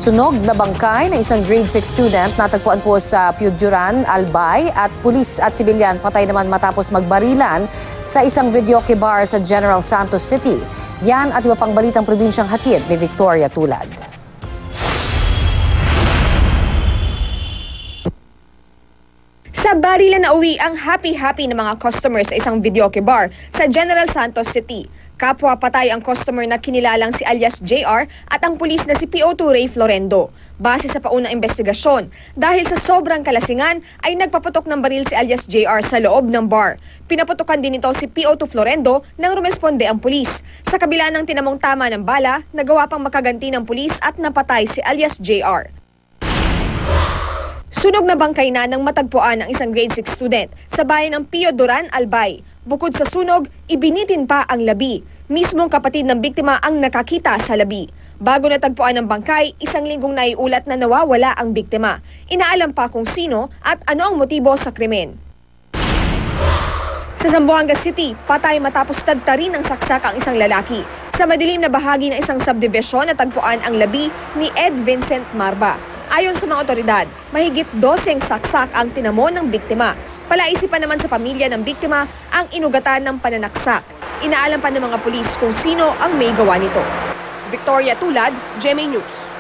Sunog na bangkay ng isang grade 6 student natagpuan po sa Piuduran, Albay at pulis at sibilyan patay naman matapos magbarilan sa isang videoke bar sa General Santos City. Yan at iba pang balitang probinsyang hatid ni Victoria Tulad. Sa barilan na uwi ang happy-happy ng mga customers sa isang videoke bar sa General Santos City. Kapwa patay ang customer na kinilalang si alias JR at ang pulis na si PO2 Ray Florendo. Base sa paunang investigasyon, dahil sa sobrang kalasingan ay nagpaputok ng baril si alias JR sa loob ng bar. Pinaputokan din ito si PO2 Florendo nang rumesponde ang pulis. Sa kabila ng tinamong tama ng bala, nagawa pang makaganti ng pulis at napatay si alias JR. Sunog na bangkay na ng matagpuan ng isang grade 6 student sa bayan ng Piuduran, Albay. Bukod sa sunog, ibinitin pa ang labi. Mismong kapatid ng biktima ang nakakita sa labi. Bago natagpuan ng bangkay, isang linggong naiulat na nawawala ang biktima. Inaalam pa kung sino at ano ang motibo sa krimen. Sa Zamboanga City, patay matapos tadtarin ng saksak ang isang lalaki. Sa madilim na bahagi ng isang subdivision natagpuan ang labi ni Ed Vincent Marba. Ayon sa mga otoridad, mahigit 12 saksak ang tinamo ng biktima. Palaisipan naman sa pamilya ng biktima ang inugatan ng pananaksak. Inaalam pa ng mga pulis kung sino ang may gawa nito. Victoria Tulad, GMA News.